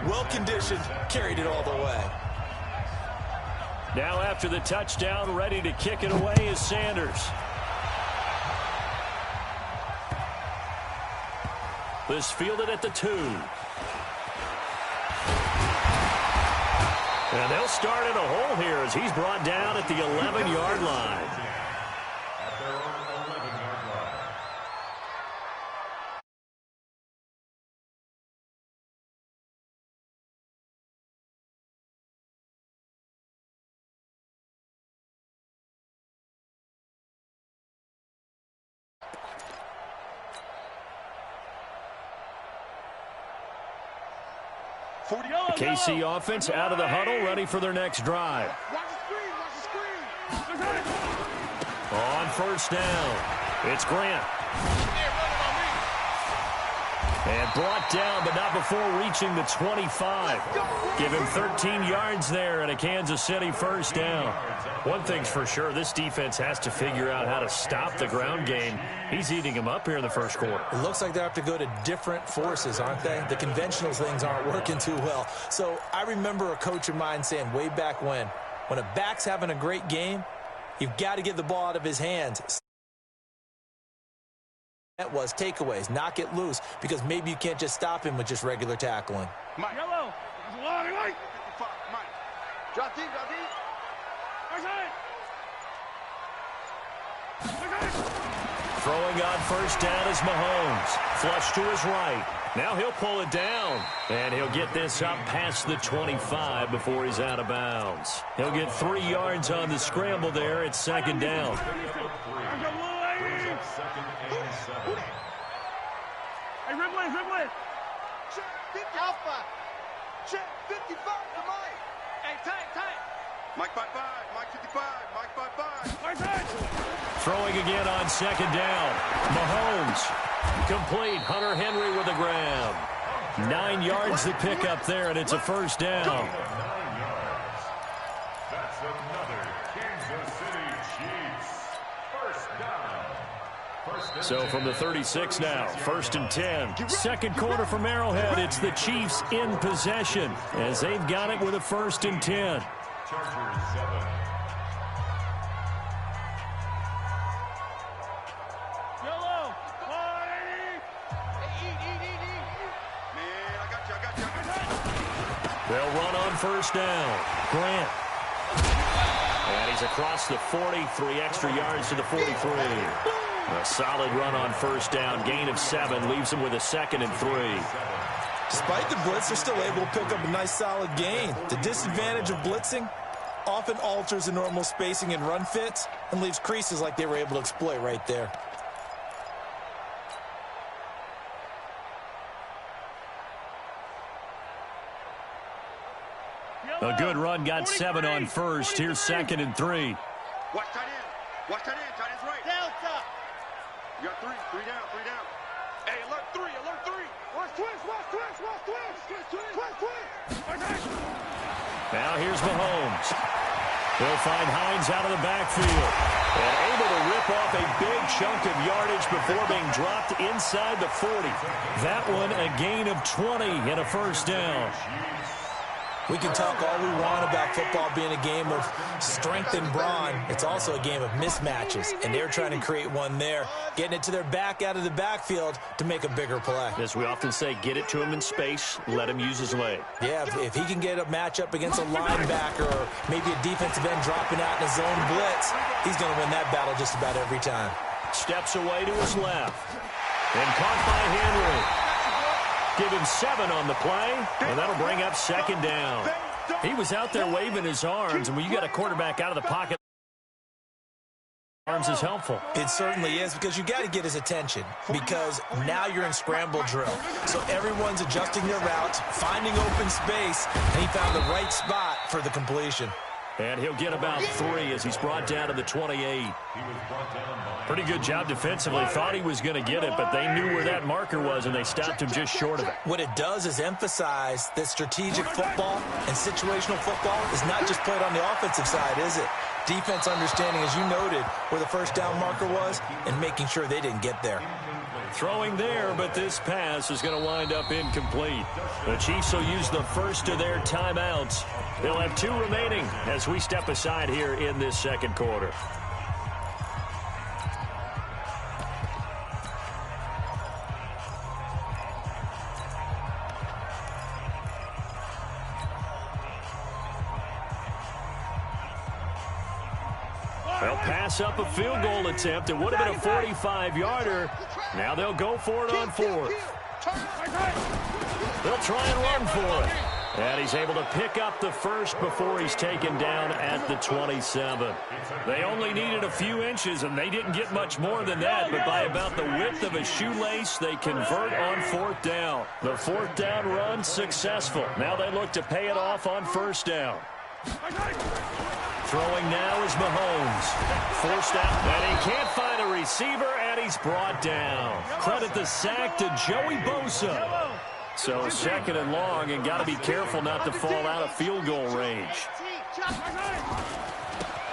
well-conditioned, carried it all the way. Now after the touchdown, ready to kick it away is Sanders. This fielded at the 2. And they'll start in a hole here as he's brought down at the 11-yard line. At their own 11-yard line. The KC offense out of the huddle, ready for their next drive. On first down, it's Grant. And brought down, but not before reaching the 25. Give him 13 yards there and a Kansas City first down. One thing's for sure, this defense has to figure out how to stop the ground game. He's eating them up here in the first quarter. It looks like they have to go to different forces, aren't they? The conventional things aren't working too well. So I remember a coach of mine saying way back when a back's having a great game, you've got to get the ball out of his hands. That was takeaways, knock it loose, because maybe you can't just stop him with just regular tackling. Mike. Yellow. Mike. Drop deep, drop deep. Throwing on first down is Mahomes. Flush to his right. Now he'll pull it down. And he'll get this up past the 25 before he's out of bounds. He'll get 3 yards on the scramble there. It's second down. Hey, Ridley. Check 50 Alpha. Check 55 to Mike. Hey, tight. Mike 5-5. Mike 55. Mike 5-5. Throwing again on second down. Mahomes. Complete. Hunter Henry with a grab. 9 yards to pick up there, and it's a first down. 9 yards. That's another Kansas City Chiefs first down. So from the 36 now, first and 10. Second quarter from Arrowhead. It's the Chiefs in possession as they've got it with a first and 10. Chargers 7. Yellow. Eat. Man, I got you. They'll run on first down. Grant. And he's across the 40, 3 extra yards to the 43. A solid run on first down. Gain of 7 leaves him with a second and 3. Despite the blitz, they're still able to pick up a nice solid gain. The disadvantage of blitzing often alters the normal spacing and run fits and leaves creases like they were able to exploit right there. A good run, got 7 on first. Here's second and 3. Watch tight end. Tight end's right. Delta. You got 3 down. Hey, alert 3. Watch twist. Now here's Mahomes. He'll find Hines out of the backfield. And able to rip off a big chunk of yardage before being dropped inside the 40. That one a gain of 20 and a first down. We can talk all we want about football being a game of strength and brawn. It's also a game of mismatches, and they're trying to create one there, getting it to their back out of the backfield to make a bigger play. As we often say, get it to him in space, let him use his leg. Yeah, if he can get a matchup against a linebacker or maybe a defensive end dropping out in a zone blitz, he's going to win that battle just about every time. Steps away to his left. And caught by Henry. Give him 7 on the play, and that'll bring up second down. He was out there waving his arms, and when you got a quarterback out of the pocket, arms is helpful. It certainly is, because you got to get his attention, because now you're in scramble drill. So everyone's adjusting their routes, finding open space, and he found the right spot for the completion. And he'll get about 3 as he's brought down to the 28. Pretty good job defensively. Thought he was going to get it, but they knew where that marker was, and they stopped him just short of it. What it does is emphasize that strategic football and situational football is not just played on the offensive side, is it? Defense understanding, as you noted, where the first down marker was and making sure they didn't get there. Throwing there, but this pass is going to wind up incomplete. The Chiefs will use the first of their timeouts. They'll have 2 remaining as we step aside here in this second quarter. They'll pass up a field goal attempt. It would have been a 45-yarder. Now they'll go for it on 4th. They'll try and run for it. And he's able to pick up the first before he's taken down at the 27. They only needed a few inches, and they didn't get much more than that. But by about the width of a shoelace, they convert on 4th down. The 4th down run successful. Now they look to pay it off on 1st down. Throwing now is Mahomes. Forced out, and he can't find a receiver, and he's brought down. Credit the sack to Joey Bosa. So 2nd and long, and got to be careful not to fall out of field goal range.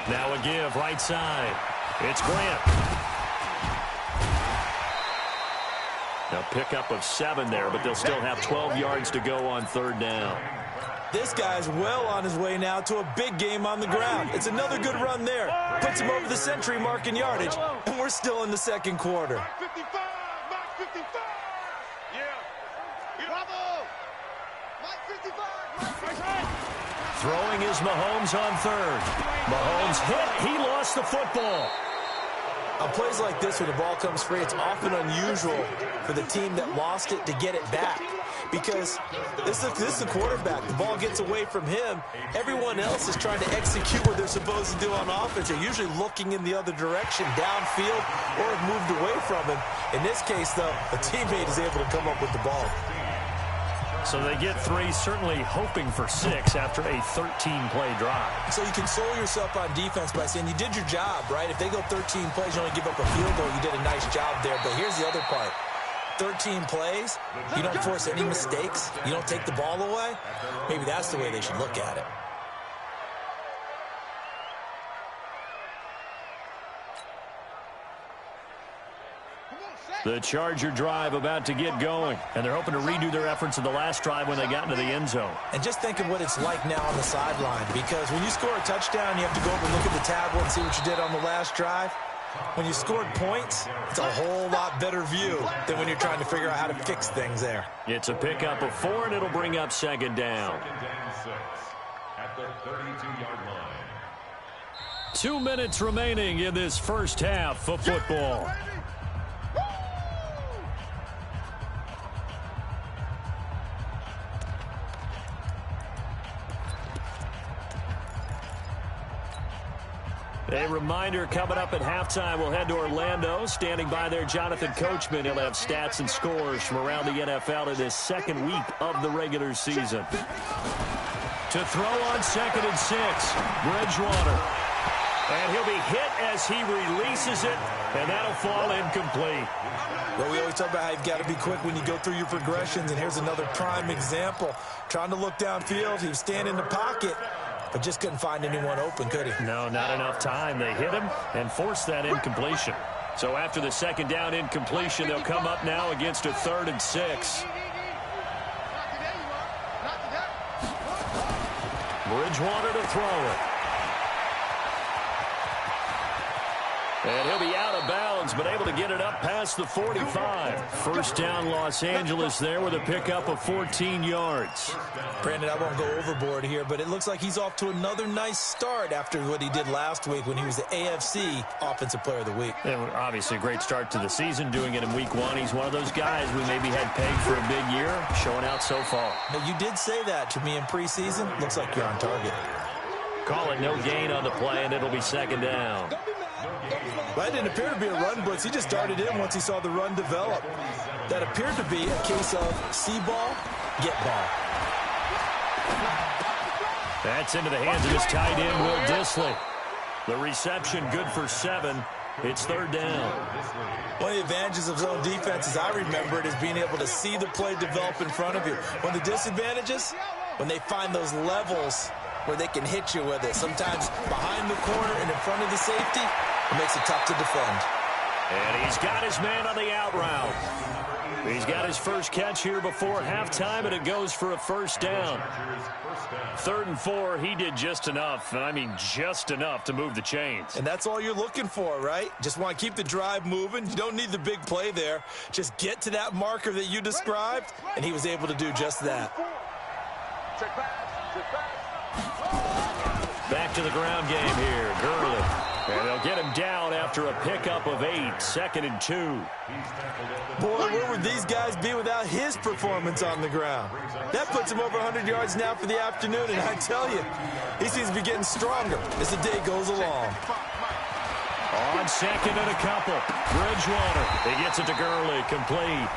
Now a give right side. It's Grant. Now pickup of 7 there, but they'll still have 12 yards to go on 3rd down. This guy's well on his way now to a big game on the ground. It's another good run there. Puts him over the century mark in yardage, and we're still in the second quarter. 55, Mike 55. Yeah. Bravo. Mike 55. Throwing is Mahomes on 3rd. Mahomes hit. He lost the football. On plays like this, when the ball comes free, it's often unusual for the team that lost it to get it back. Because this is the quarterback. The ball gets away from him. Everyone else is trying to execute what they're supposed to do on offense. They're usually looking in the other direction, downfield, or have moved away from him. In this case, though, a teammate is able to come up with the ball. So they get 3, certainly hoping for 6 after a 13-play drive. So you console yourself on defense by saying you did your job, right? If they go 13 plays, you only give up a field goal, you did a nice job there. But here's the other part. 13 plays, you don't force any mistakes, you don't take the ball away. Maybe that's the way they should look at it. The Charger drive about to get going, and they're hoping to redo their efforts in the last drive when they got into the end zone. And just think of what it's like now on the sideline, because when you score a touchdown, you have to go over and look at the tablet and see what you did on the last drive. When you scored points, it's a whole lot better view than when you're trying to figure out how to fix things there. It's a pickup of 4, and it'll bring up 2nd down. 6 at the 32-yard line. 2 minutes remaining in this first half of football. A reminder, coming up at halftime, we'll head to Orlando. Standing by there, Jonathan Coachman. He'll have stats and scores from around the NFL in this 2nd week of the regular season. To throw on 2nd and 6, Bridgewater. And he'll be hit as he releases it, and that'll fall incomplete. Well, we always talk about how you've got to be quick when you go through your progressions, and here's another prime example. Trying to look downfield, he was standing in the pocket, but just couldn't find anyone open, could he? No, not enough time. They hit him and forced that incompletion. So after the 2nd down incompletion, they'll come up now against a 3rd and 6. Bridgewater to throw it. And he'll be out of bounds, but able to get it up past the 45. First down, Los Angeles there with a pickup of 14 yards. Brandon, I won't go overboard here, but it looks like he's off to another nice start after what he did last week when he was the AFC Offensive Player of the Week. And obviously a great start to the season, doing it in week 1. He's one of those guys we maybe had pegged for a big year, showing out so far. Now, you did say that to me in preseason. Looks like you're on target. Call it no gain on the play, and it'll be 2nd down. Well, it didn't appear to be a run blitz. He just darted in once he saw the run develop. That appeared to be a case of see ball, get ball. That's into the hands of his tight end, Will Dissly. The reception good for 7. It's 3rd down. One of the advantages of zone defense, as I remember it, is being able to see the play develop in front of you. One of the disadvantages, when they find those levels where they can hit you with it. Sometimes behind the corner and in front of the safety, it makes it tough to defend. And he's got his man on the out route. He's got his first catch here before halftime, and it goes for a first down. 3rd and 4, he did just enough, and I mean just enough to move the chains. And that's all you're looking for, right? Just want to keep the drive moving. You don't need the big play there. Just get to that marker that you described, and he was able to do just that. Back to the ground game here, Gurley. And they'll get him down after a pickup of 8, 2nd and 2. Boy, where would these guys be without his performance on the ground? That puts him over 100 yards now for the afternoon, and I tell you, he seems to be getting stronger as the day goes along. On 2nd and a couple, Bridgewater. He gets it to Gurley, complete.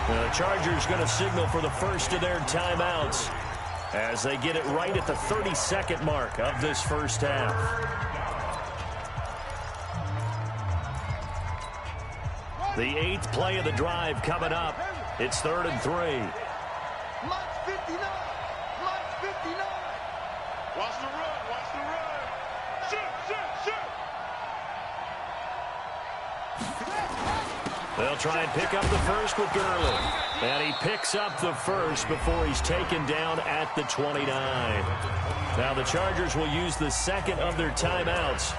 The Chargers going to signal for the first of their timeouts as they get it right at the 32nd mark of this first half. The 8th play of the drive coming up. It's 3rd and 3. Mike's 59. Mike's 59. Watch the run. Watch the run. Shoot. They'll try and pick up the first with Gurley. And he picks up the first before he's taken down at the 29. Now the Chargers will use the 2nd of their timeouts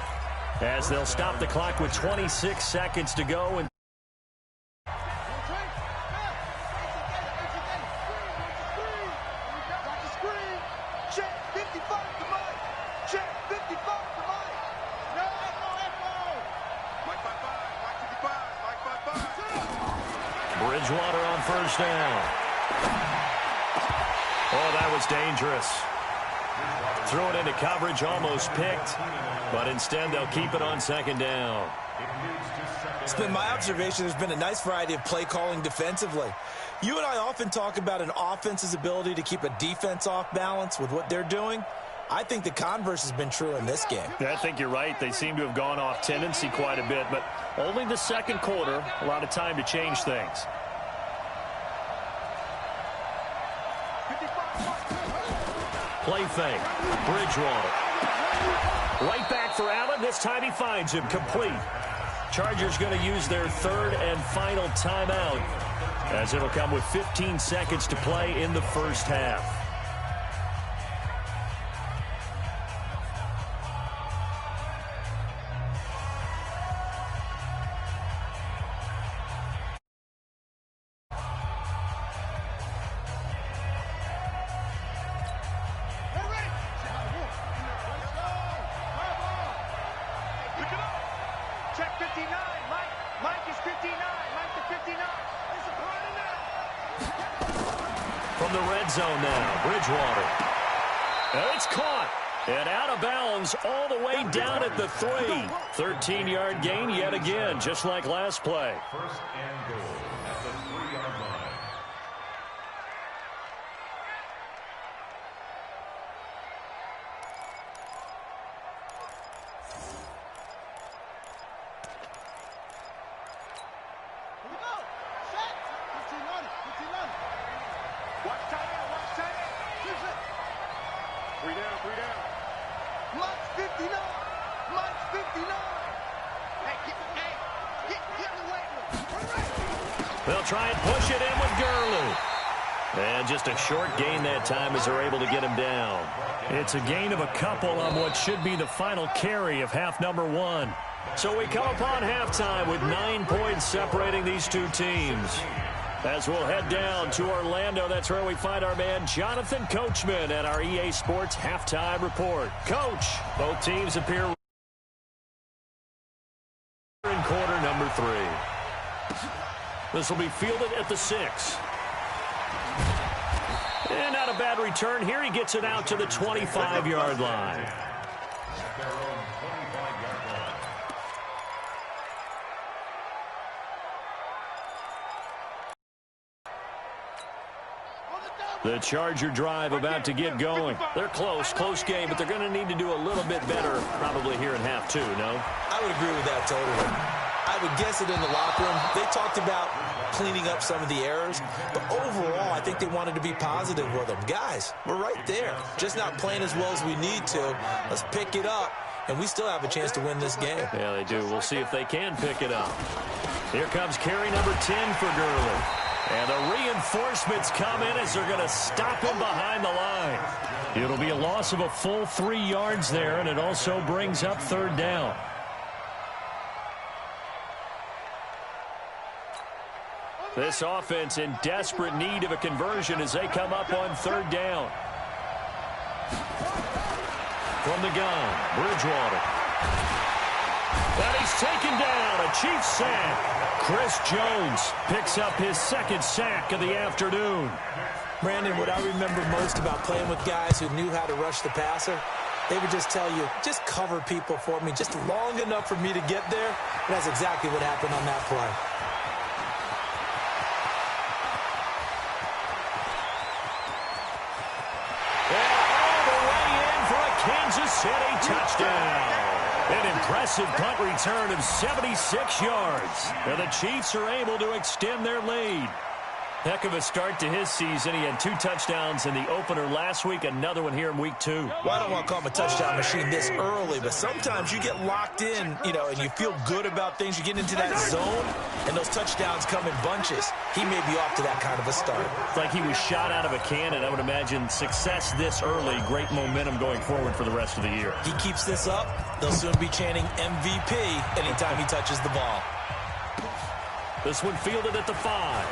as they'll stop the clock with 26 seconds to go. And Bridgewater on first down. Oh, that was dangerous. Threw it into coverage, almost picked, but instead they'll keep it on 2nd down. It's been my observation there's been a nice variety of play calling defensively. You and I often talk about an offense's ability to keep a defense off balance with what they're doing. I think the converse has been true in this game. Yeah, I think you're right. They seem to have gone off tendency quite a bit, but only the 2nd quarter, a lot of time to change things. Play fake. Bridgewater. Right back for Allen. This time he finds him complete. Chargers going to use their 3rd and final timeout as it'll come with 15 seconds to play in the first half. From the red zone now, Bridgewater. It's caught and out of bounds all the way down at the 3. 13-yard gain yet again, just like last play. First and goal at the 3-yard line. They'll try and push it in with Gurley. And just a short gain that time as they're able to get him down. It's a gain of a couple on what should be the final carry of half number 1. So we come upon halftime with 9 points separating these two teams. As we'll head down to Orlando, that's where we find our man Jonathan Coachman at our EA Sports Halftime Report. Coach, both teams appear in quarter number 3. This will be fielded at the 6. And not a bad return here. He gets it out to the 25-yard line. The Charger drive about to get going. They're close game, but they're going to need to do a little bit better probably here in half 2, no? I would agree with that totally. I would guess it in the locker room. They talked about cleaning up some of the errors, but overall, I think they wanted to be positive with them. Guys, we're right there. Just not playing as well as we need to. Let's pick it up and we still have a chance to win this game. Yeah, they do. We'll see if they can pick it up. Here comes carry number 10 for Gurley. And the reinforcements come in as they're going to stop him behind the line. It'll be a loss of a full 3 yards there, and it also brings up 3rd down. This offense in desperate need of a conversion as they come up on 3rd down. From the gun, Bridgewater. And he's taken down. A Chiefs sack. Chris Jones picks up his 2nd sack of the afternoon. Brandon, what I remember most about playing with guys who knew how to rush the passer, they would just tell you, just cover people for me just long enough for me to get there. And that's exactly what happened on that play. Kansas City touchdown. An impressive punt return of 76 yards. And the Chiefs are able to extend their lead. Heck of a start to his season. He had 2 touchdowns in the opener last week, another one here in week 2. Well, I don't want to call him a touchdown machine this early, but sometimes you get locked in, and you feel good about things. You get into that zone, and those touchdowns come in bunches. He may be off to that kind of a start. It's like he was shot out of a cannon. I would imagine success this early, great momentum going forward for the rest of the year. He keeps this up, they'll soon be chanting MVP anytime he touches the ball. This one fielded at the 5.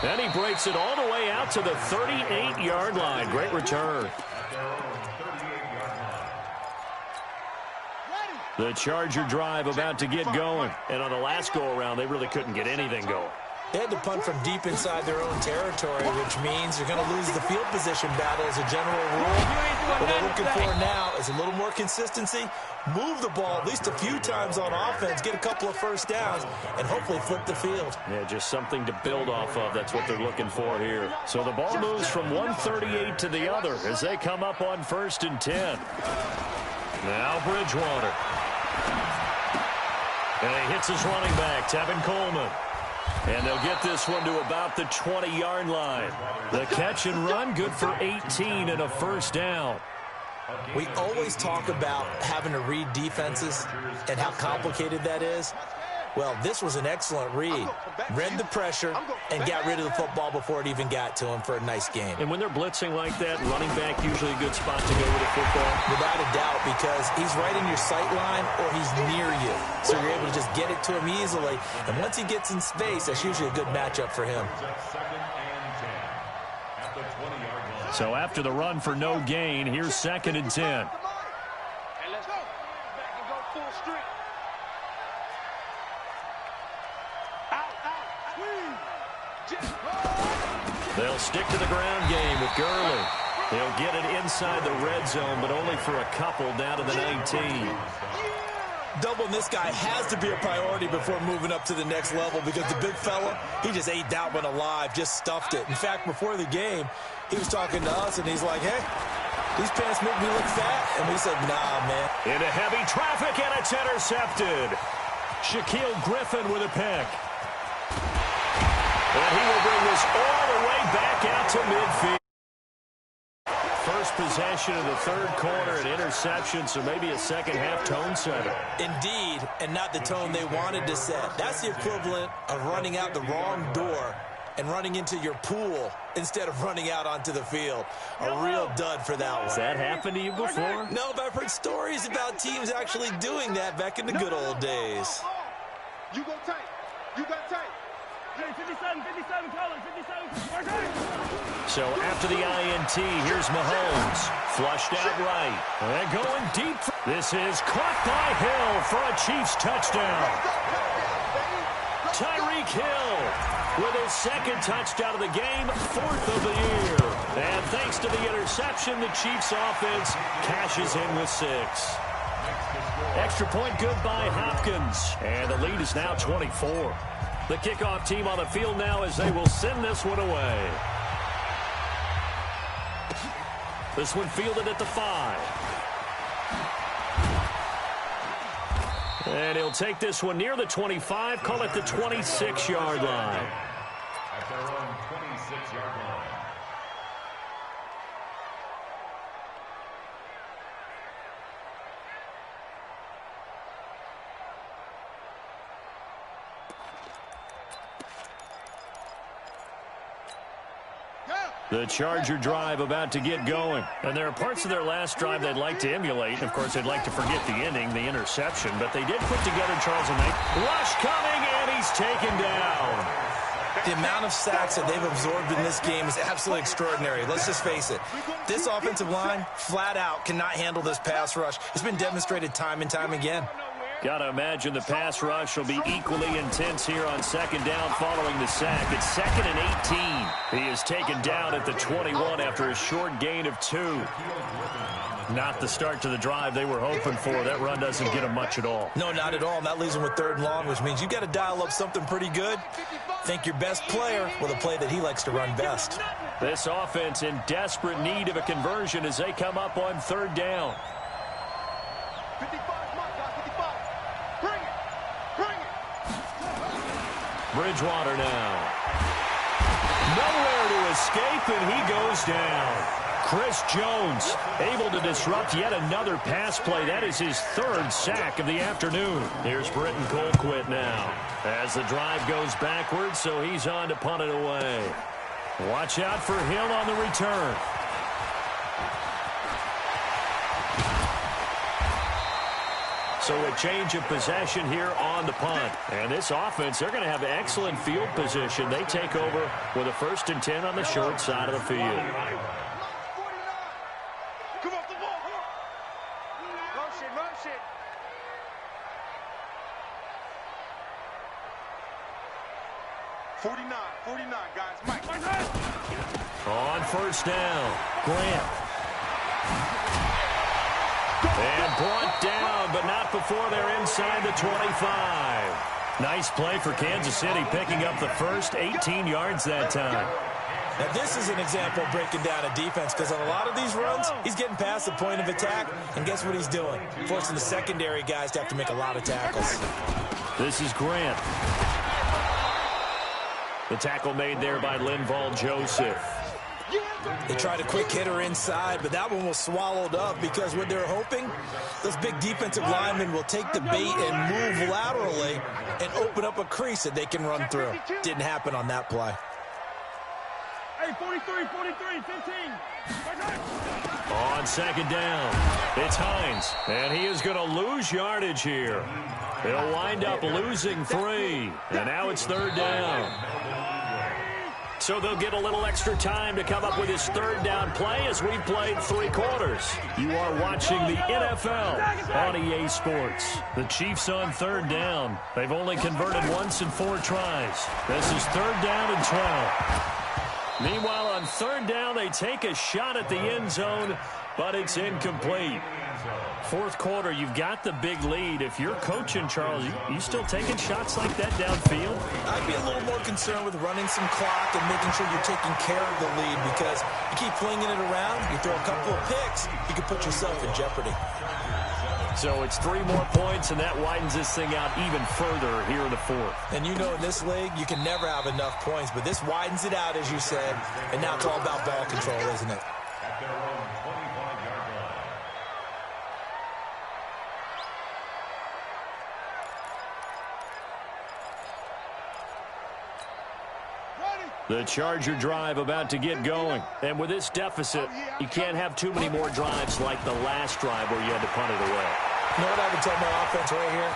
And he breaks it all the way out to the 38-yard line. Great return. The Charger drive about to get going. And on the last go-around, they really couldn't get anything going. They had to punt from deep inside their own territory, which means they're going to lose the field position battle as a general rule. What they're looking for now is a little more consistency, move the ball at least a few times on offense, get a couple of first downs, and hopefully flip the field. Yeah, just something to build off of. That's what they're looking for here. So the ball moves from 138 to the other as they come up on 1st and 10. Now Bridgewater. And he hits his running back, Tevin Coleman. And they'll get this one to about the 20-yard line. The catch and run, good for 18 and a first down. We always talk about having to read defenses and how complicated that is. Well, this was an excellent read. Read the pressure and got rid of the football before it even got to him for a nice game. And when they're blitzing like that, running back usually a good spot to go with a football? Without a doubt, because he's right in your sight line or he's near you. So you're able to just get it to him easily. And once he gets in space, that's usually a good matchup for him. So after the run for no gain, here's 2nd and 10. They'll stick to the ground game with Gurley. They'll get it inside the red zone, but only for a couple down to the 19. Doubling this guy has to be a priority before moving up to the next level because the big fella, he just ate that one alive, just stuffed it. In fact, before the game, he was talking to us, and he's like, hey, these pants make me look fat. And we said, nah, man. Into heavy traffic, and it's intercepted. Shaquille Griffin with a pick. And he will bring this all the way back out to midfield. First possession of the 3rd quarter, an interception, so maybe a second-half tone setter. Indeed, and not the tone they wanted to set. That's the equivalent of running out the wrong door and running into your pool instead of running out onto the field. A real dud for that one. Has that happened to you before? No, but I've heard stories about teams actually doing that back in the good old days. You go tight. You got tight. 57, colors, 57. So after the INT, here's Mahomes. Flushed out right. And going deep. This is caught by Hill for a Chiefs touchdown. Tyreek Hill with his 2nd touchdown of the game, 4th of the year. And thanks to the interception, the Chiefs offense cashes in with 6. Extra point good by Hopkins. And the lead is now 24. The kickoff team on the field now as they will send this one away. This one fielded at the 5. And he'll take this one near the 25, call it the 26-yard line. At their own 26-yard line. The Charger drive about to get going. And there are parts of their last drive they'd like to emulate. And, of course, they'd like to forget the ending, the interception. But they did put together Charles and Knight. Rush coming, and he's taken down. The amount of sacks that they've absorbed in this game is absolutely extraordinary. Let's just face it. This offensive line, flat out, cannot handle this pass rush. It's been demonstrated time and time again. Got to imagine the pass rush will be equally intense here on second down following the sack. It's 2nd and 18. He is taken down at the 21 after a short gain of 2. Not the start to the drive they were hoping for. That run doesn't get them much at all. No, not at all. And that leaves them with 3rd and long, which means you've got to dial up something pretty good. Think your best player with a play that he likes to run best. This offense in desperate need of a conversion as they come up on 3rd down. 55, bring it, bring it. Bridgewater now. Nowhere to escape, and he goes down. Chris Jones able to disrupt yet another pass play. That is his 3rd sack of the afternoon. Here's Britton Colquitt now as the drive goes backwards, so he's on to punt it away. Watch out for Hill on the return. So a change of possession here on the punt. And this offense, they're going to have excellent field position. They take over with a 1st and 10 on the short side of the field. Come off the ball. Motion, motion. $49, guys. Mike. On 1st down, Grant. And brought down, but not before they're inside the 25. Nice play for Kansas City, picking up the first 18 yards that time. Now, this is an example of breaking down a defense, because on a lot of these runs, he's getting past the point of attack, and guess what he's doing? Forcing the secondary guys to have to make a lot of tackles. This is Grant. The tackle made there by Linval Joseph. They tried a quick hitter inside, but that one was swallowed up because what they're hoping, those big defensive linemen will take the bait and move laterally and open up a crease that they can run through. Didn't happen on that play. Hey, 43, 15. On 2nd down, it's Hines, and he is going to lose yardage here. He'll wind up losing 3, and now it's 3rd down. So they'll get a little extra time to come up with his 3rd down play as we played 3 quarters. You are watching the NFL on EA Sports. The Chiefs on 3rd down. They've only converted once in 4 tries. This is 3rd down and 12. Meanwhile, on 3rd down, they take a shot at the end zone, but it's incomplete. 4th quarter, you've got the big lead. If you're coaching, Charles, you still taking shots like that downfield? I'd be a little more concerned with running some clock and making sure you're taking care of the lead, because you keep flinging it around, you throw a couple of picks, you can put yourself in jeopardy. So it's 3 more points, and that widens this thing out even further here in the 4th. And you know in this league, you can never have enough points, but this widens it out, as you said, and now it's all about ball control, isn't it? The Charger drive about to get going. And with this deficit, you can't have too many more drives like the last drive where you had to punt it away. You know what I would tell my offense right here?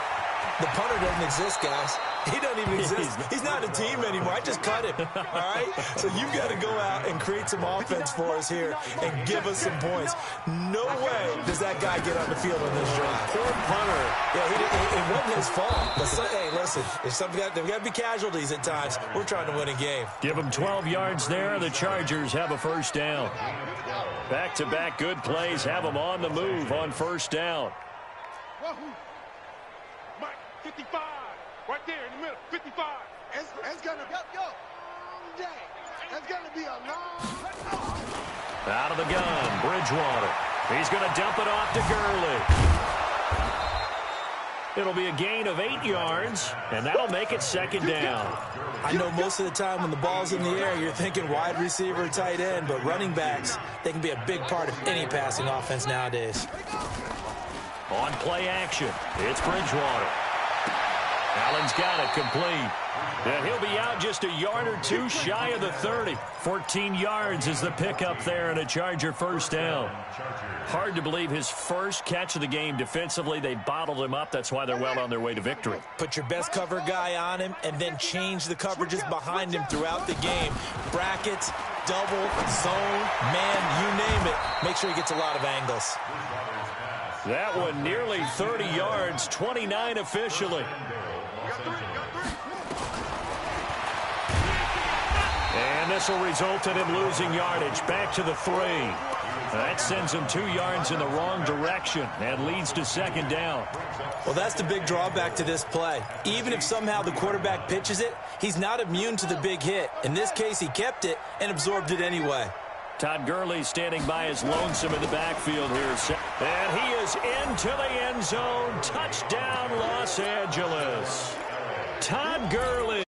The punter doesn't exist, guys. He doesn't even exist. He's not a team anymore. I just cut him, all right? So you've got to go out and create some offense for us here and give us some points. No way does that guy get on the field on this drive. Poor punter. Yeah, it wasn't his fault. But hey, listen, there's got to be casualties at times. We're trying to win a game. Give them 12 yards there. The Chargers have a 1st down. Back-to-back good plays have them on the move on 1st down. Mike, 55. Right there in the middle, 55. It's gonna go. It's gonna be a long. Out of the gun, Bridgewater. He's going to dump it off to Gurley. It'll be a gain of 8 yards, and that'll make it 2nd down. I know most of the time when the ball's in the air, you're thinking wide receiver, tight end, but running backs, they can be a big part of any passing offense nowadays. On play action, it's Bridgewater. Allen's got it complete. And he'll be out just a yard or two shy of the 30. 14 yards is the pickup there and a Charger first down. Hard to believe his first catch of the game defensively. They bottled him up. That's why they're well on their way to victory. Put your best cover guy on him and then change the coverages behind him throughout the game. Brackets, double, zone, man, you name it. Make sure he gets a lot of angles. That one nearly 30 yards, 29 officially. And this will result in him losing yardage back to the 3. That sends him 2 yards in the wrong direction and leads to second down. Well, that's the big drawback to this play. Even if somehow the quarterback pitches it, he's not immune to the big hit. In this case, he kept it and absorbed it anyway. Todd Gurley standing by his lonesome in the backfield here. And he is into the end zone. Touchdown, Los Angeles. Todd Gurley.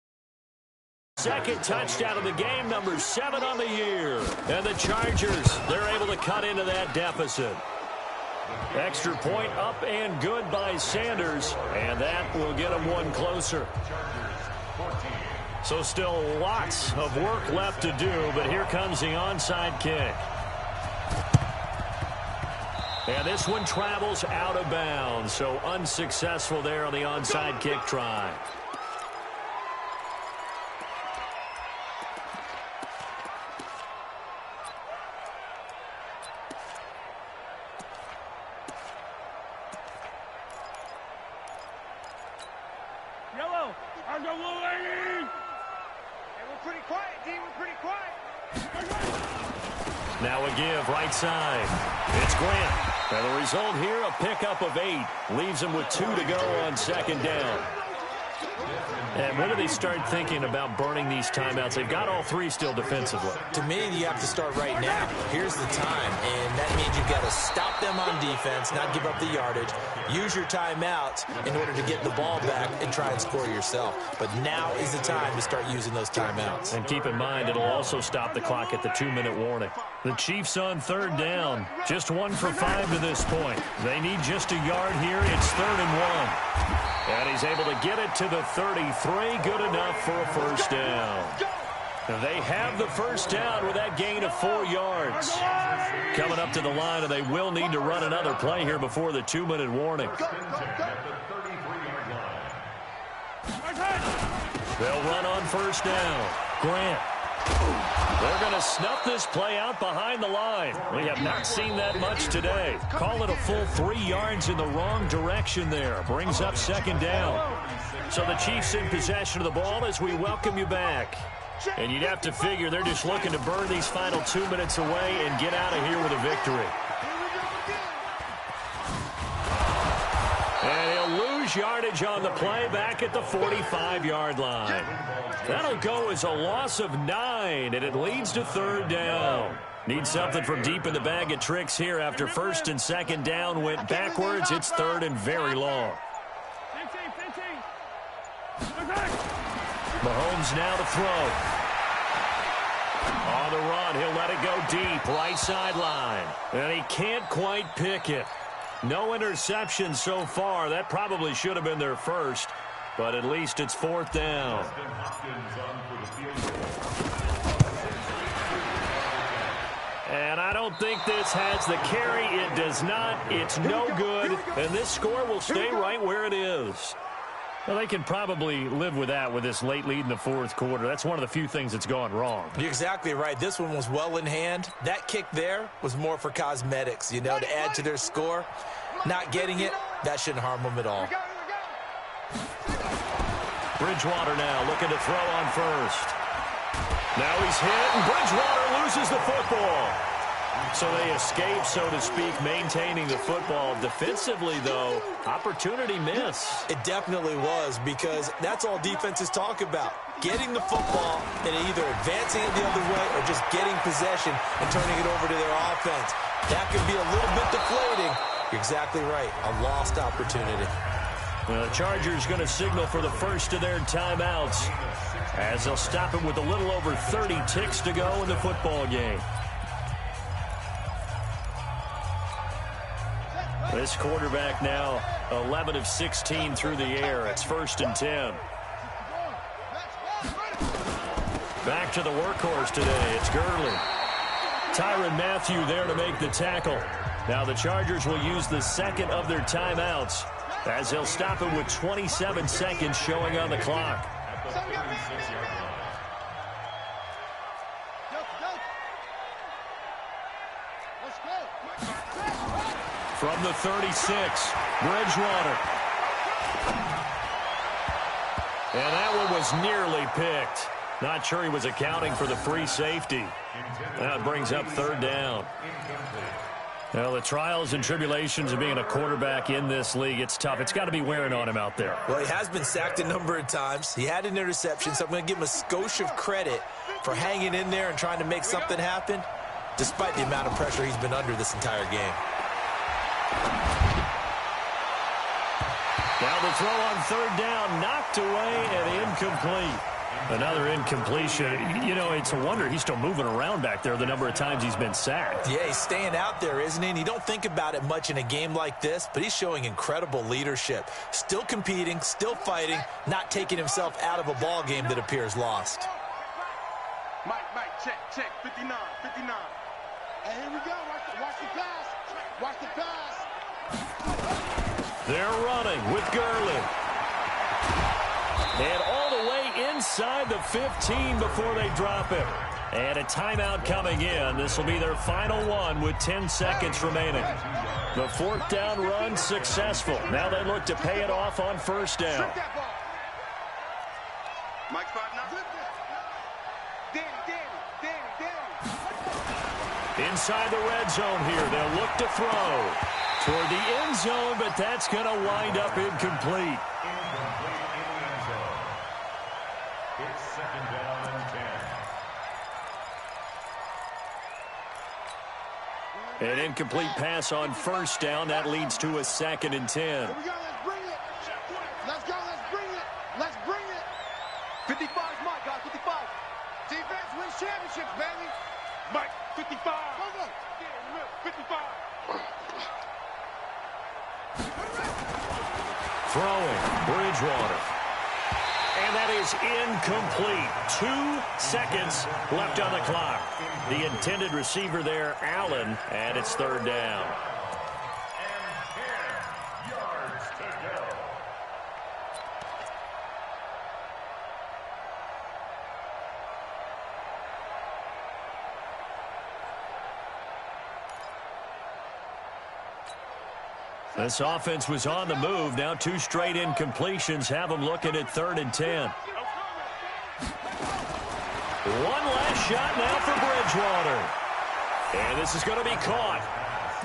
Second touchdown of the game, number 7 on the year. And the Chargers, they're able to cut into that deficit. Extra point up and good by Sanders. And that will get him one closer. So still lots of work left to do, but here comes the onside kick. And this one travels out of bounds, so unsuccessful there on the onside kick try. Yellow, I go little lady. Pretty quiet, D. We're pretty quiet. Now a give right side. It's Grant. And the result here, a pickup of 8. Leaves him with 2 to go on second down. And when do they start thinking about burning these timeouts? They've got all 3 still defensively. To me, you have to start right now. Here's the time, and that means you've got to stop them on defense, not give up the yardage, use your timeouts in order to get the ball back and try and score yourself. But now is the time to start using those timeouts. And keep in mind, it'll also stop the clock at the 2-minute warning. The Chiefs on third down. Just 1 for 5 to this point. They need just a yard here. It's 3rd and 1. And he's able to get it to the 33. Good enough for a first down. They have the first down with that gain of 4 yards. Coming up to the line, and they will need to run another play here before the 2-minute warning. They'll run on first down. Grant. They're going to snuff this play out behind the line. We have not seen that much today. Call it a full 3 yards in the wrong direction there. Brings up second down. So the Chiefs in possession of the ball as we welcome you back. And you'd have to figure they're just looking to burn these final 2 minutes away and get out of here with a victory. And he'll lose yardage on the play back at the 45-yard line. That'll go as a loss of 9, and it leads to 3rd down. Need something from deep in the bag of tricks here after first and second down went backwards. It's 3rd and very long. 15. Mahomes now to throw. On the run, he'll let it go deep, right sideline. And he can't quite pick it. No interception so far. That probably should have been their first, but at least it's 4th down. And I don't think this has the carry. It does not. It's no good. And this score will stay right where it is. Well, they can probably live with that with this late lead in the 4th quarter. That's one of the few things that's gone wrong. You're exactly right. This one was well in hand. That kick there was more for cosmetics, you know, to add to their score. Not getting it, that shouldn't harm them at all. Bridgewater now looking to throw on first. Now he's hit, and Bridgewater loses the football. So they escape, so to speak, maintaining the football. Defensively, though, opportunity miss. It definitely was, because that's all defenses talk about. Getting the football and either advancing it the other way or just getting possession and turning it over to their offense. That could be a little bit deflating. You're exactly right. A lost opportunity. The Chargers going to signal for the first of their timeouts as they'll stop it with a little over 30 ticks to go in the football game. This quarterback now 11 of 16 through the air. It's 1st and 10. Back to the workhorse today. It's Gurley. Tyrann Mathieu there to make the tackle. Now the Chargers will use the second of their timeouts as they'll stop it with 27 seconds showing on the clock. From the 36, Bridgewater. And that one was nearly picked. Not sure he was accounting for the free safety. That brings up third down. Well, the trials and tribulations of being a quarterback in this league, it's tough. It's got to be wearing on him out there. Well, he has been sacked a number of times. He had an interception, so I'm going to give him a skosh of credit for hanging in there and trying to make something happen, despite the amount of pressure he's been under this entire game. Now the throw on third down, knocked away and incomplete. Another incompletion. You know, it's a wonder he's still moving around back there the number of times he's been sacked. Yeah, he's staying out there, isn't he? And you don't think about it much in a game like this, but he's showing incredible leadership. Still competing, still fighting, not taking himself out of a ball game that appears lost. Mike, check, 59. And here we go, watch the pass. Watch the pass. They're running with Gurley. And all the way inside the 15 before they drop him. And a timeout coming in. This will be their final one with 10 seconds remaining. The fourth down run successful. Now they look to pay it off on first down. Mike 5-9. Danny. Inside the red zone here. They'll look to throw toward the end zone, but that's going to wind up incomplete. It's second down and 10. An incomplete pass on first down. That leads to a 2nd and 10. Here we go, let's bring it. Let's bring it. 55 is Mike, guys, 55. Defense wins championships, baby. Mike, 55. Go. Get in the middle, 55. Throwing, Bridgewater. And that is incomplete. 2 seconds left on the clock. The intended receiver there, Allen, and it's third down. And 10 yards to go. This offense was on the move. Now 2 straight incompletions have them looking at 3rd and 10. One last shot now for Bridgewater. And this is going to be caught.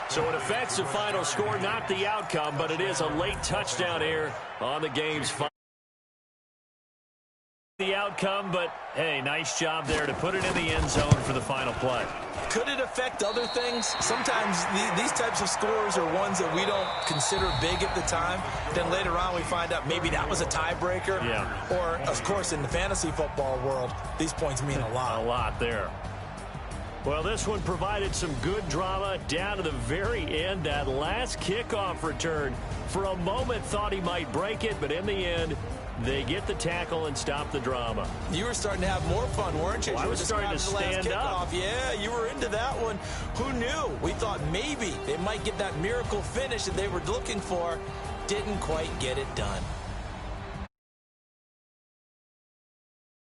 So it affects the final score, not the outcome, but it is a late touchdown here on the game's final. The outcome, but hey, nice job there to put it in the end zone for the final play. Could it affect other things? Sometimes these types of scores are ones that we don't consider big at the time. Then later on we find out maybe that was a tiebreaker. Yeah. Or, of course, in the fantasy football world, these points mean a lot. A lot there. Well, this one provided some good drama down to the very end. That last kickoff return, for a moment thought he might break it, but in the end, they get the tackle and stop the drama. You were starting to have more fun, weren't you? Well, I was starting to stand up. Yeah, you were into that one. Who knew? We thought maybe they might get that miracle finish that they were looking for. Didn't quite get it done.